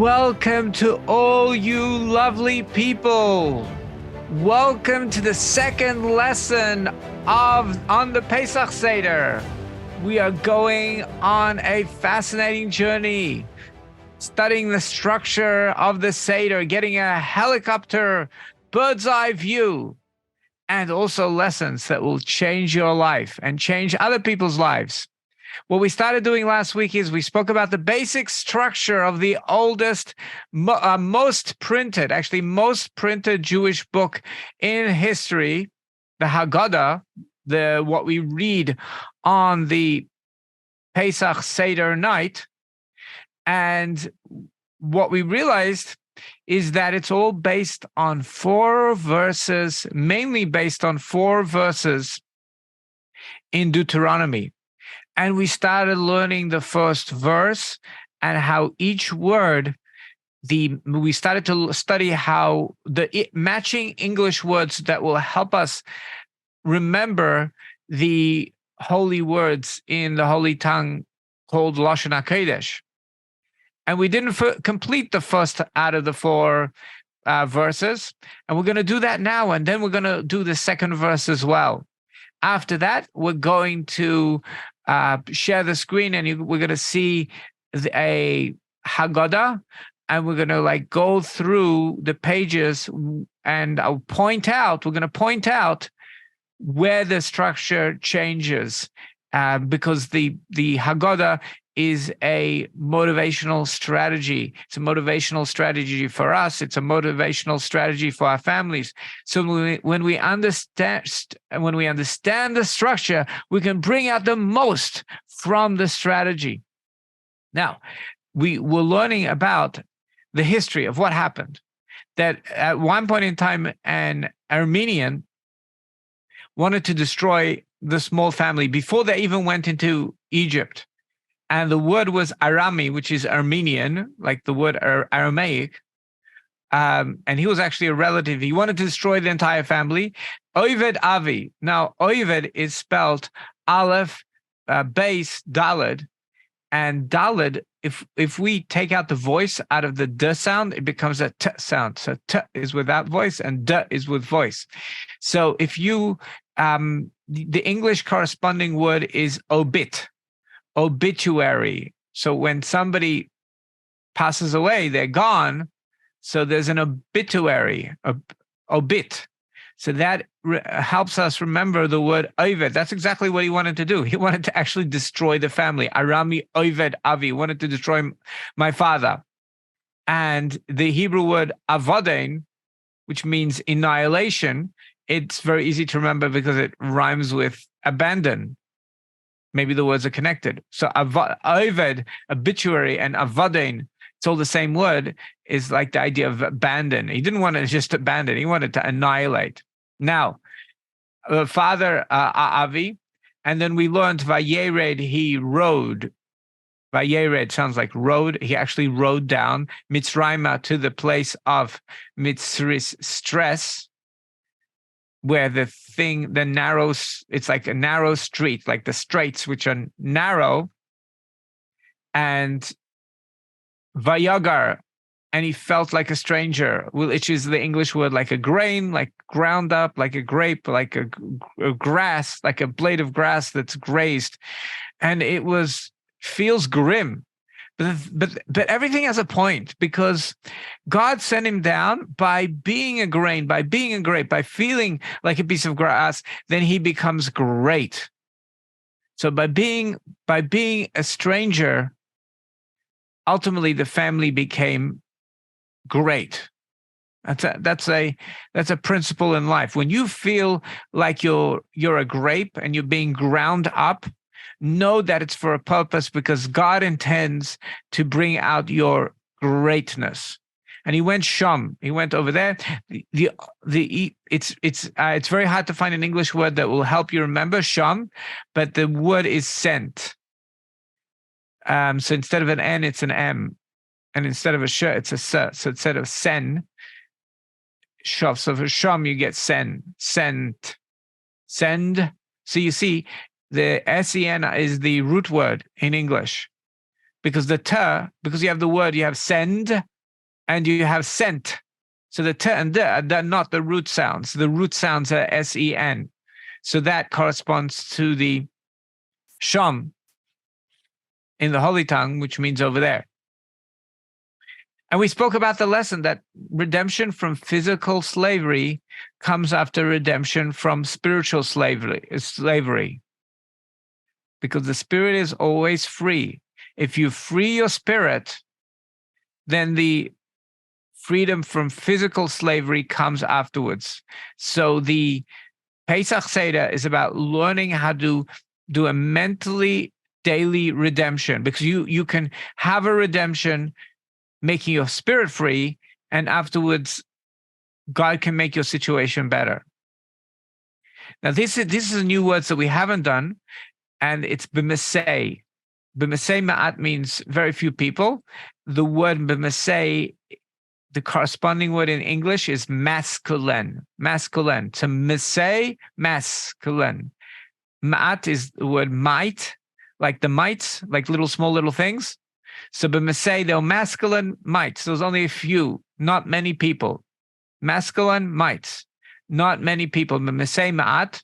Welcome to all you lovely people. Welcome to the second lesson on the Pesach Seder. We are going on a fascinating journey, studying the structure of the Seder, getting a helicopter bird's eye view, and also lessons that will change your life and change other people's lives. What we started doing last week is we spoke about the basic structure of the oldest, most printed Jewish book in history, the Haggadah, what we read on the Pesach Seder night. And what we realized is that it's all based on 4 verses, mainly based on 4 verses in Deuteronomy. And we started learning the first verse and how each word, we started to study how the matching English words that will help us remember the holy words in the holy tongue called Lashon HaKodesh. And we didn't complete the first out of the 4 verses. And we're going to do that now. And then we're going to do the second verse as well. After that, we're going to share the screen, and we're going to see a Haggadah, and we're going to go through the pages, and we're going to point out where the structure changes, because the Haggadah is a motivational strategy. It's a motivational strategy for us. It's a motivational strategy for our families. So when we understand the structure, we can bring out the most from the strategy. Now, we were learning about the history of what happened. That at one point in time, an Armenian wanted to destroy the small family before they even went into Egypt. And the word was Arami, which is Armenian, like the word Aramaic. And he was actually a relative. He wanted to destroy the entire family. Oved Avi. Now, Oved is spelled Aleph, base, Daled. And Daled, if we take out the voice out of the D sound, it becomes a T sound. So T is without voice and D is with voice. So if you, the English corresponding word is obit. Obituary. So when somebody passes away, they're gone. So there's an obituary, obit. So that helps us remember the word Oved. That's exactly what he wanted to do. He wanted to actually destroy the family. Arami Oved Avi wanted to destroy my father. And the Hebrew word avodain, which means annihilation, it's very easy to remember because it rhymes with abandon. Maybe the words are connected. So Oved, obituary, and avodain, it's all the same word, is like the idea of abandon. He didn't want to just abandon. He wanted to annihilate. Now, father Avi, and then we learned Vayered, he rode. Vayered sounds like road. He actually rode down Mitzrayim to the place of Mitzris stress, where it's like a narrow street, like the straits, which are narrow, and Vayagar, and he felt like a stranger, which is the English word like a grain, like ground up, like a grape, like a grass, like a blade of grass that's grazed. And it feels grim. But everything has a point, because God sent him down by being a grain, by being a grape, by feeling like a piece of grass. Then he becomes great. So by being a stranger, ultimately the family became great. That's a principle in life. When you feel like you're a grape and you're being ground up, know that it's for a purpose, because God intends to bring out your greatness. And he went sham. He went over there. It's very hard to find an English word that will help you remember sham, but the word is sent. So instead of an N, it's an M, and instead of a sh, it's a s. So instead of sen, shav. So for sham, you get sen, sent, send. So you see, the sen is the root word in English. because because you have the word, you have send and you have sent. So the t and the, they're not the root sounds. The root sounds are S-E-N. So that corresponds to the sham in the Holy Tongue, which means over there. And we spoke about the lesson that redemption from physical slavery comes after redemption from spiritual slavery. Because the spirit is always free. If you free your spirit, then the freedom from physical slavery comes afterwards. So the Pesach Seder is about learning how to do a mentally daily redemption, because you can have a redemption making your spirit free, and afterwards God can make your situation better. Now this is a new word that we haven't done, and it's b'mesei. B'mesei ma'at means very few people. The word b'mesei, the corresponding word in English is masculine. To mesei, masculine. Ma'at is the word might, like the mites, like small little things. So b'mesei, they're masculine mites. There's only a few, not many people. Masculine mites, not many people. B'mesei ma'at.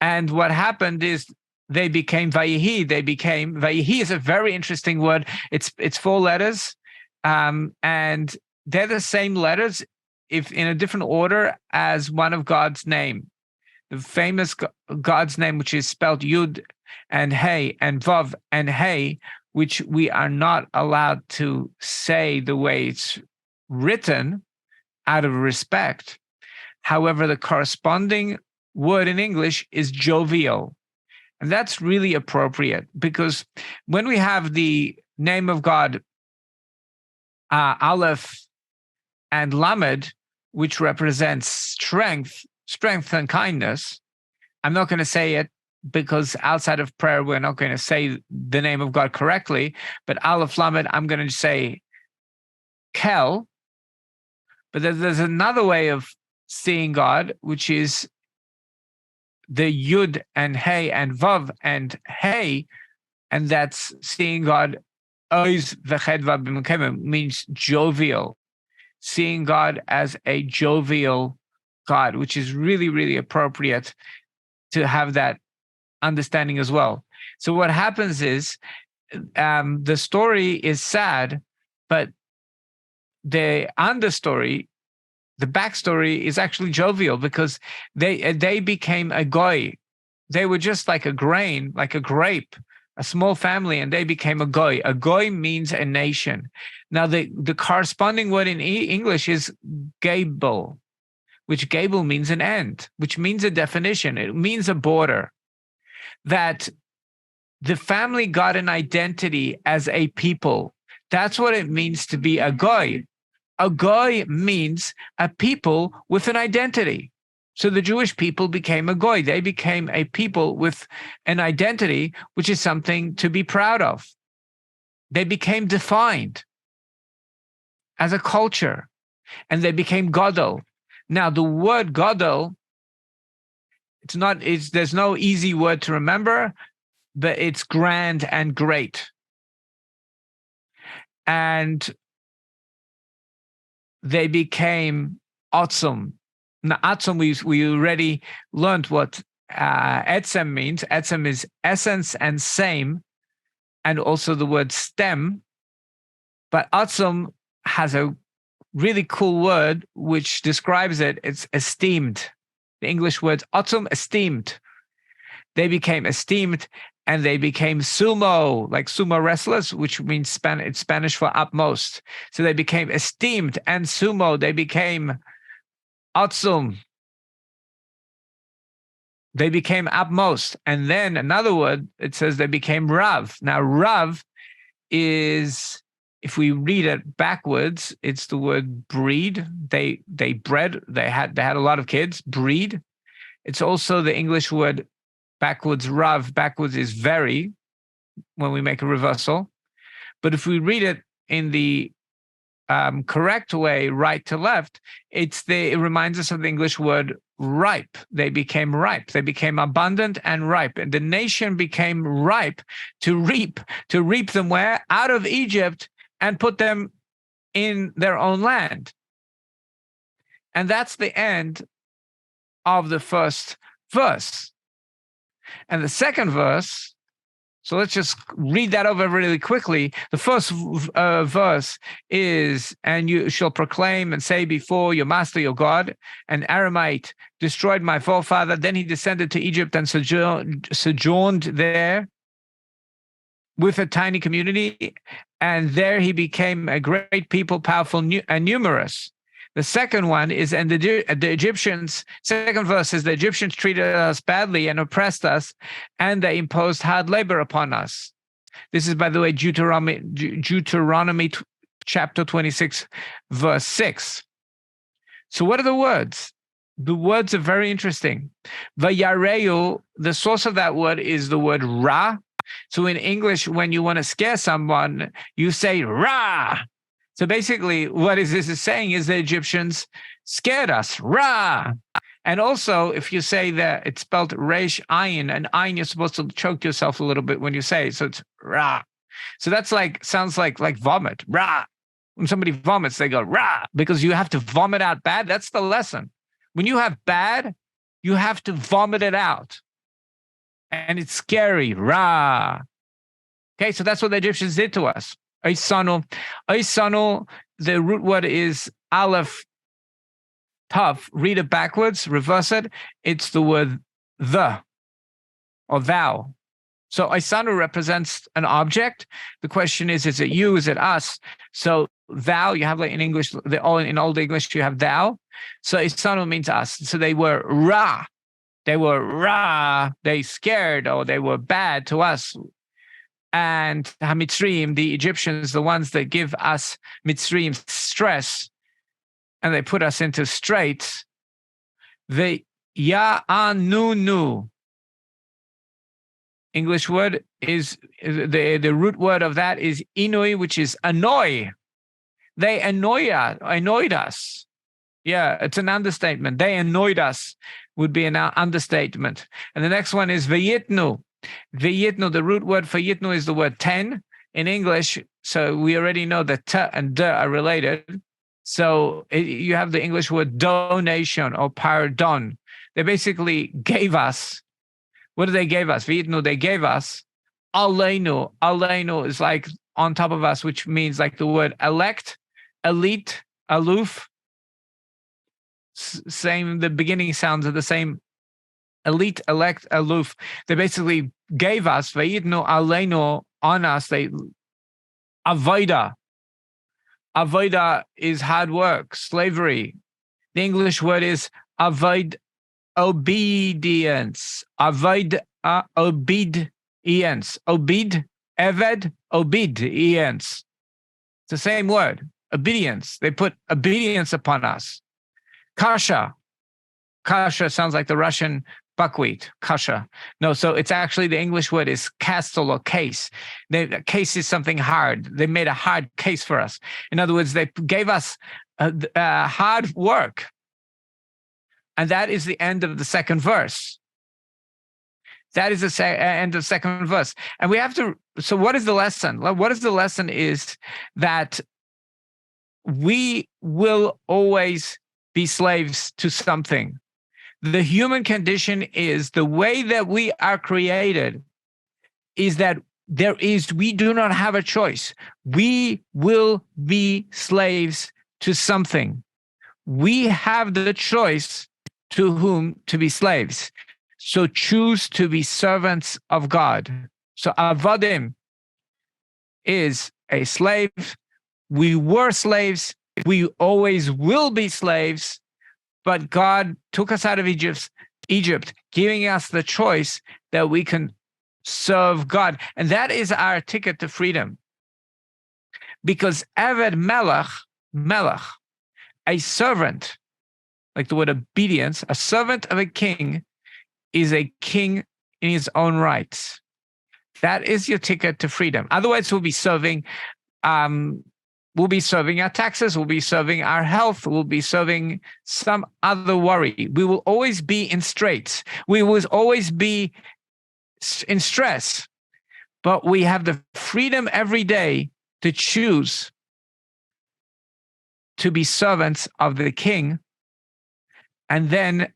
And what happened is they became vayihi. Vayihi is a very interesting word. It's 4 letters. And they're the same letters, if in a different order, as one of God's name. The famous God's name, which is spelled Yud and Hey and Vav and Hey, which we are not allowed to say the way it's written out of respect. However, the corresponding word in English is jovial. And that's really appropriate, because when we have the name of God, Aleph and Lamed, which represents strength and kindness. I'm not going to say it because outside of prayer, we're not going to say the name of God correctly, but Aleph Lamed, I'm going to say Kel. But there's another way of seeing God, which is the Yud and Hey and Vav and Hey, and that's seeing God. Oz v'chedva b'mekemem means jovial, seeing God as a jovial God, which is really, really appropriate to have that understanding as well. So what happens is the story is sad, but the understory, the backstory is actually jovial, because they became a goy. They were just like a grain, like a grape, a small family, and they became a goy. A goy means a nation. Now, the corresponding word in English is gable, which gable means an end, which means a definition. It means a border. That the family got an identity as a people. That's what it means to be a goy. A goy means a people with an identity. So the Jewish people became a goy. They became a people with an identity, which is something to be proud of. They became defined as a culture, and they became gadol. Now, the word gadol, there's no easy word to remember, but it's grand and great. And they became otzum. Now, atzum, we already learned what etzem means. Etzem is essence and same, and also the word stem. But atzum has a really cool word which describes it. It's esteemed. The English word atzum, esteemed. They became esteemed, and they became sumo, like sumo wrestlers, which means it's Spanish for utmost. So they became esteemed and sumo. They became atzum. They became utmost. And then another word, it says they became rav. Now, rav is, if we read it backwards, it's the word breed. They bred. They had a lot of kids. Breed. It's also the English word backwards. Rav backwards is very, when we make a reversal. But if we read it in the correct way, right to left, it reminds us of the English word ripe. They became ripe. They became abundant and ripe. And the nation became ripe to reap them where? Out of Egypt, and put them in their own land. And that's the end of the first verse. And the second verse, so let's just read that over really quickly. The first verse is, and you shall proclaim and say before your master, your God, an Aramite destroyed my forefather. Then he descended to Egypt and sojourned there with a tiny community. And there he became a great people, powerful and numerous. The second one is, and the Egyptians, second verse is, the Egyptians treated us badly and oppressed us, and they imposed hard labor upon us. This is, by the way, Deuteronomy chapter 26, verse 6. So what are the words? The words are very interesting. Vayareu, the source of that word is the word ra. So in English, when you want to scare someone, you say ra. So basically, what this is saying is the Egyptians scared us, rah. And also, if you say that it's spelled resh ayin, and ayin, you're supposed to choke yourself a little bit when you say it. So it's rah. So that's sounds like vomit, rah. When somebody vomits, they go rah, because you have to vomit out bad. That's the lesson. When you have bad, you have to vomit it out. And it's scary, rah. Okay, so that's what the Egyptians did to us. Oisanu, the root word is aleph tav. Read it backwards, reverse it. It's the word the or thou. So Oisanu represents an object. The question is it you? Is it us? So thou, you have like in English, in Old English, you have thou. So Oisanu means us. So they were ra. They were ra. They scared, or they were bad to us. And Hamitzrim, the Egyptians, the ones that give us Mitzrim stress, and they put us into straits. The Ya'anunu, English word is, the root word of that is Inui, which is annoy. They annoyed us. Yeah, it's an understatement. They annoyed us would be an understatement. And the next one is Vayitnu. Vayitnu, the root word for yitnu is the word 10 in English. So we already know that ta and da are related. So you have the English word donation or pardon. They basically gave us, what did they give us? Vayitnu, they gave us aleinu. Aleinu is like on top of us, which means like the word elect, elite, aloof. Same, the beginning sounds are the same. Elite, elect, aloof. They basically gave us, vayitnu aleinu, on us, they avoida. Avoida is hard work, slavery. The English word is avoid, obedience. Avoid, obedience. Obed, eved, obedience. It's the same word, obedience. They put obedience upon us. Kasha. Kasha sounds like the Russian buckwheat, kasha. No, so it's actually, the English word is castle or case. Case is something hard. They made a hard case for us. In other words, they gave us hard work. And that is the end of the second verse. That is the end of the second verse. And we have to, so what is the lesson? What is the lesson is that we will always be slaves to something. The human condition is, the way that we are created is that we do not have a choice. We will be slaves to something. We have the choice to whom to be slaves. So choose to be servants of God. So avodim is a slave. We were slaves. We always will be slaves. But God took us out of Egypt, giving us the choice that we can serve God. And that is our ticket to freedom. Because Eved Melech, a servant, like the word obedience, a servant of a king is a king in his own rights. That is your ticket to freedom. Otherwise, we'll be serving We'll be serving our taxes. We'll be serving our health. We'll be serving some other worry. We will always be in straits. We will always be in stress. But we have the freedom every day to choose to be servants of the King. And then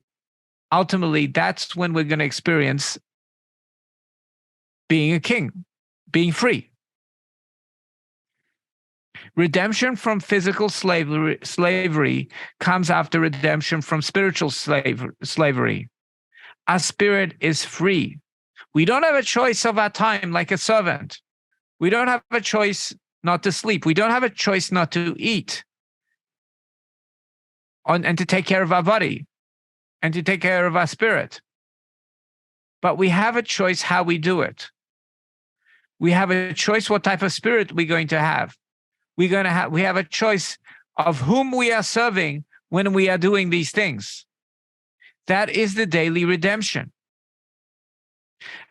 ultimately, that's when we're going to experience being a king, being free. Redemption from physical slavery comes after redemption from spiritual slavery. Our spirit is free. We don't have a choice of our time like a servant. We don't have a choice not to sleep. We don't have a choice not to eat and to take care of our body and to take care of our spirit. But we have a choice how we do it. We have a choice what type of spirit we're going to have. We have a choice of whom we are serving when we are doing these things. That is the daily redemption.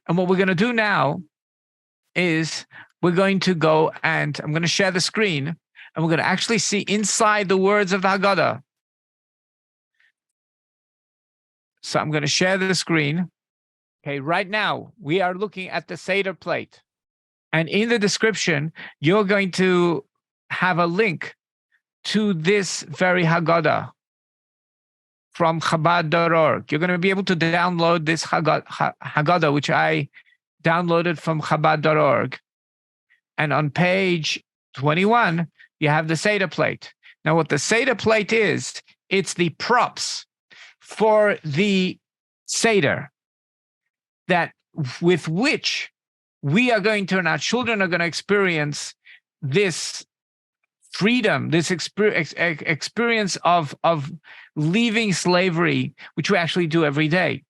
And what we're going to do now is we're going to go and I'm going to share the screen and we're going to actually see inside the words of the Haggadah. So I'm going to share the screen. Okay, right now we are looking at the Seder plate. And in the description, you're going to have a link to this very Haggadah from Chabad.org. You're going to be able to download this Haggadah, which I downloaded from Chabad.org. And on page 21, you have the Seder plate. Now, what the Seder plate is, it's the props for the Seder that with which we are going to, and our children are going to experience this freedom, this experience of leaving slavery, which we actually do every day.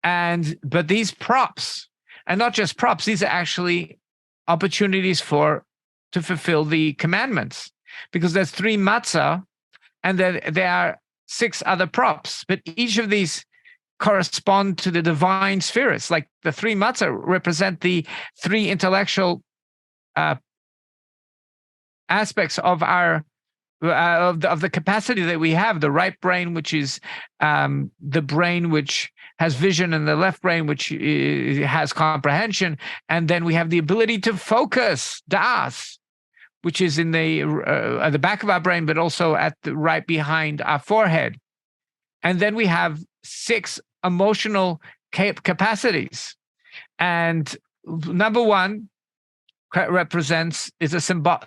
But these props, and not just props, these are actually opportunities to fulfill the commandments, because there's 3 matzah, and then there are 6 other props, but each of these correspond to the divine spheres. Like the 3 matzah represent the 3 intellectual aspects of our of the capacity that we have. The right brain, which is the brain which has vision, and the left brain which has comprehension, and then we have the ability to focus, das, which is in at the back of our brain, but also right behind our forehead. And then we have 6 emotional capacities, and number 1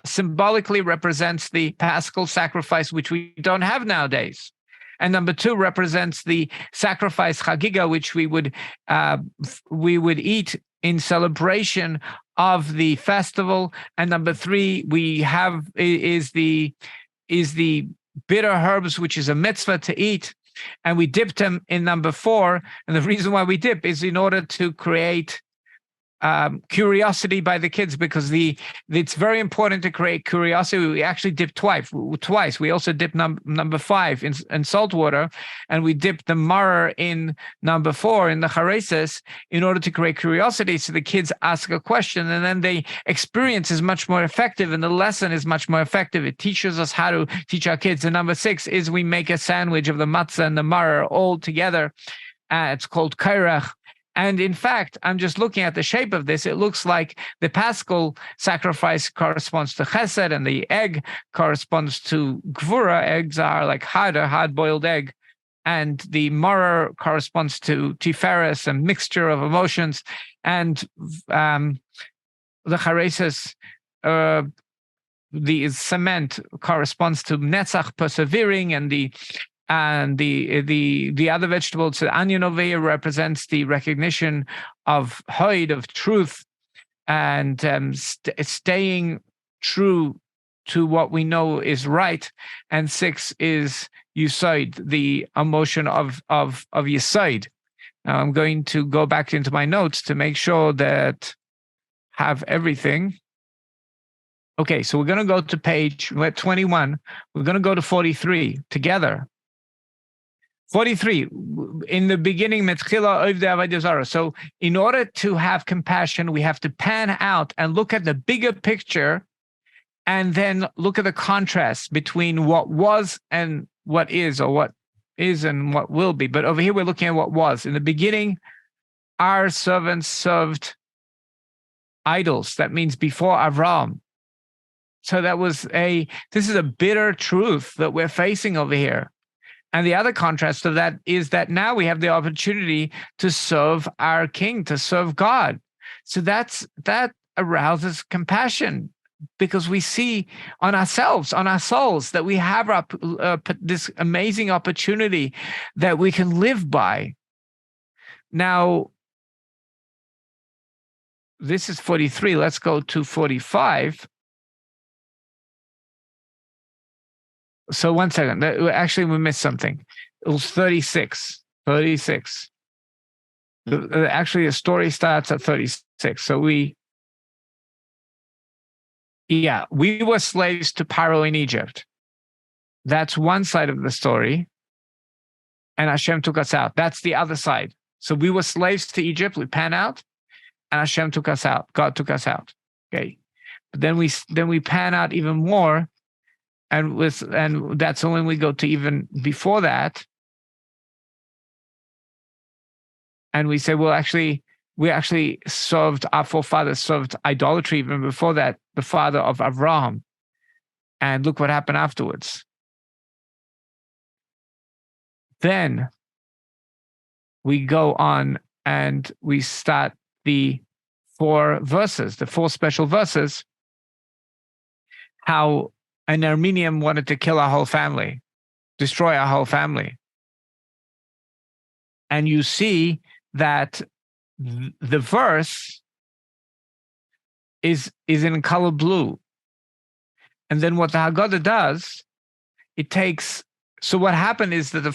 symbolically represents the Paschal sacrifice, which we don't have nowadays. And number 2 represents the sacrifice Haggadah, which we would eat in celebration of the festival. And number 3 is the bitter herbs, which is a mitzvah to eat. And we dipped them in number 4. And the reason why we dip is in order to create curiosity by the kids, because it's very important to create curiosity. We actually dip twice. We also dip number 5 in salt water, and we dip the maror in number 4 in the chareses in order to create curiosity. So the kids ask a question, and then the experience is much more effective, and the lesson is much more effective. It teaches us how to teach our kids. And number 6 is we make a sandwich of the matzah and the maror all together. It's called kairach. And in fact, I'm just looking at the shape of this. It looks like the Paschal sacrifice corresponds to chesed, and the egg corresponds to gvura. Eggs are like hard-boiled egg. And the maror corresponds to tiferes, a mixture of emotions. And the chareses, the cement, corresponds to netzach, persevering, and the other vegetables, the onion over here, represents the recognition of hoid, of truth, and staying true to what we know is right. And 6 is yesod, the emotion of yesod. Now I'm going to go back into my notes to make sure that I have everything. Okay, so we're going to go to page 21. We're going to go to 43 together. 43, in the beginning, so in order to have compassion, we have to pan out and look at the bigger picture and then look at the contrast between what was and what is, or what is and what will be. But over here, we're looking at what was. In the beginning, our servants served idols. That means before Avram. So this is a bitter truth that we're facing over here. And the other contrast of that is that now we have the opportunity to serve our King, to serve God. So that arouses compassion, because we see on ourselves, on our souls, that we have this amazing opportunity that we can live by. Now, this is 43. Let's go to 45. So 1 second. Actually, we missed something. It was 36. 36. Actually, the story starts at 36. So we were slaves to Pharaoh in Egypt. That's one side of the story. And Hashem took us out. That's the other side. So we were slaves to Egypt. We pan out, and Hashem took us out. God took us out. Okay. But then we pan out even more. And that's when we go to even before that. And we say, well, actually, our forefathers served idolatry even before that, the father of Avraham. And look what happened afterwards. Then we go on and we start the four special verses, how an Armenian wanted to kill our whole family, destroy our whole family. And you see that the verse is in color blue. And then what the Haggadah does, so what happened is that the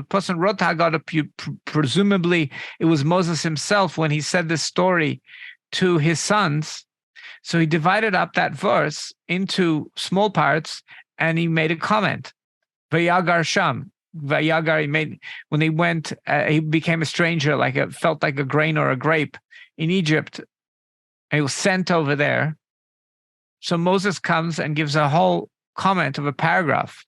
person wrote the Haggadah, presumably it was Moses himself when he said this story to his sons. So he divided up that verse into small parts, and he made a comment. Vayagar Sham. Vayagar, when they went, he became a stranger, felt like a grain or a grape in Egypt. And he was sent over there. So Moses comes and gives a whole comment of a paragraph.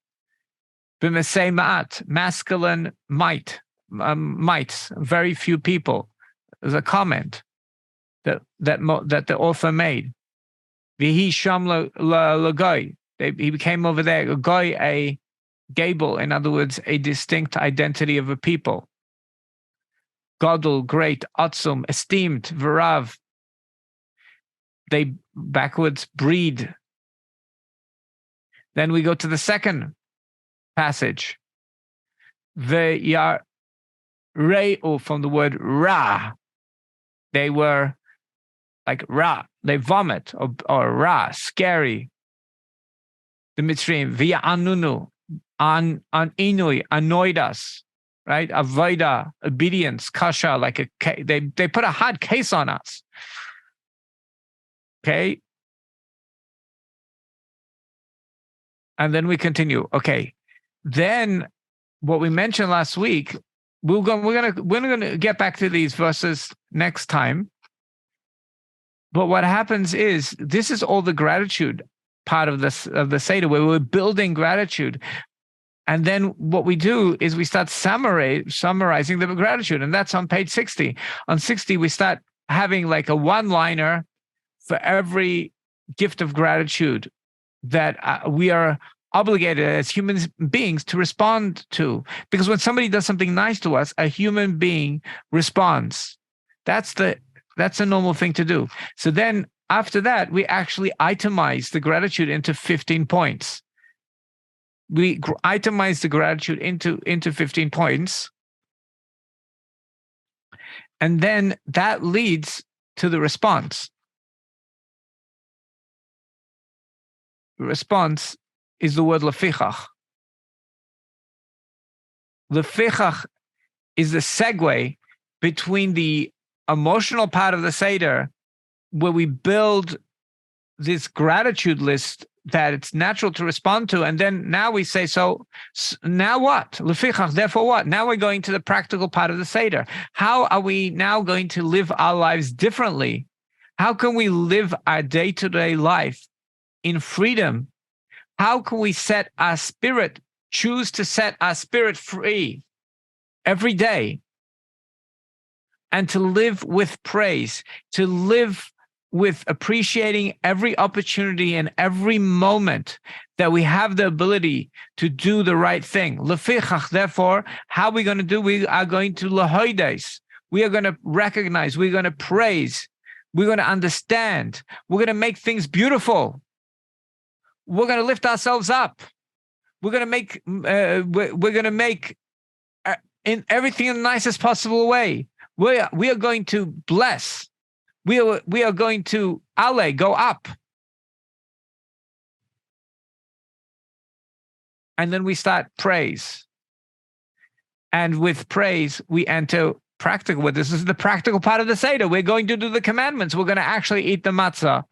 B'mesei ma'at, masculine mites, very few people. There's a comment that the author made. Vihi sham l'goy. He became over there, a goy, a gable, in other words, a distinct identity of a people. Godel, great, atzum, esteemed, v'rav. They backwards breed. Then we go to the second passage. Ve'yar re'u, from the word ra. They were like ra, they vomit, or ra, scary. The Mitzrayim, via anunu, an inui, annoyed us, right? Avoida, obedience, kasha, they put a hard case on us. Okay. And then we continue. Okay. Then what we mentioned last week, we're gonna get back to these verses next time. But what happens is, this is all the gratitude part of the Seder, where we're building gratitude. And then what we do is we start summarizing the gratitude. And that's on page 60. On 60, we start having like a one-liner for every gift of gratitude that we are obligated as human beings to respond to. Because when somebody does something nice to us, a human being responds. That's a normal thing to do. So then after that, we actually itemize the gratitude into 15 points. We itemize the gratitude into 15 points. And then that leads to the response. The response is the word lefichach. Lefichach is the segue between the emotional part of the Seder, where we build this gratitude list that it's natural to respond to. And then now we say, so now what? Lefichach, therefore what? Now we're going to the practical part of the Seder. How are we now going to live our lives differently? How can we live our day-to-day life in freedom, how can we choose to set our spirit free every day, and to live with praise, to live with appreciating every opportunity and every moment that we have the ability to do the right thing. Lefichach, therefore, how are we going to do? We are going to lahoides. We are going to recognize, we're going to praise, we're going to understand, we're going to make things beautiful. We're going to lift ourselves up. We're going to make in everything in the nicest possible way. We are going to bless. We are going to go up. And then we start praise. And with praise, we enter practical. This is the practical part of the Seder. We're going to do the commandments. We're going to actually eat the matzah.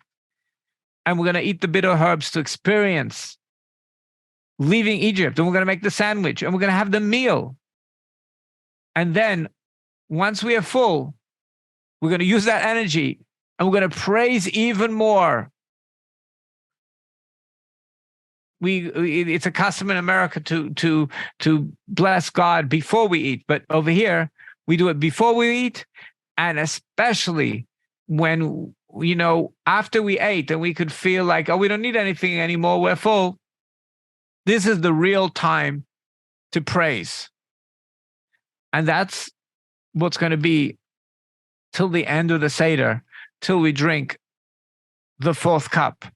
And we're going to eat the bitter herbs to experience leaving Egypt. And we're going to make the sandwich. And we're going to have the meal. And then once we are full, we're going to use that energy and we're going to praise even more. It's a custom in America to bless God before we eat, but over here we do it before we eat, and especially when after we ate and we could feel like, oh, we don't need anything anymore, we're full. This is the real time to praise, and that's what's going to be till the end of the Seder, till we drink the fourth cup.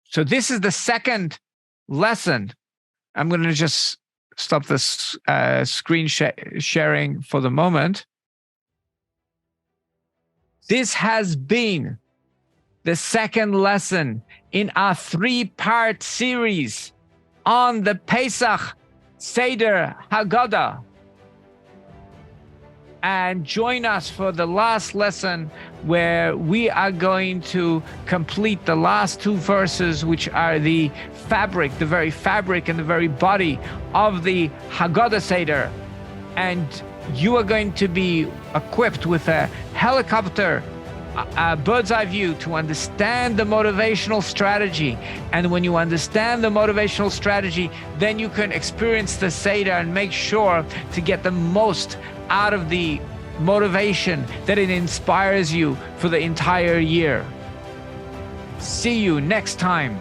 So this is the second lesson. I'm going to just stop this screen sharing for the moment. This has been the second lesson in our 3-part series on the Pesach Seder Haggadah. And join us for the last lesson, where we are going to complete the last 2 verses, which are the fabric, the very fabric and the very body of the Haggadah Seder. And you are going to be equipped with a helicopter, a bird's eye view to understand the motivational strategy. And when you understand the motivational strategy, then you can experience the Seder and make sure to get the most out of the motivation that it inspires you for the entire year. See you next time.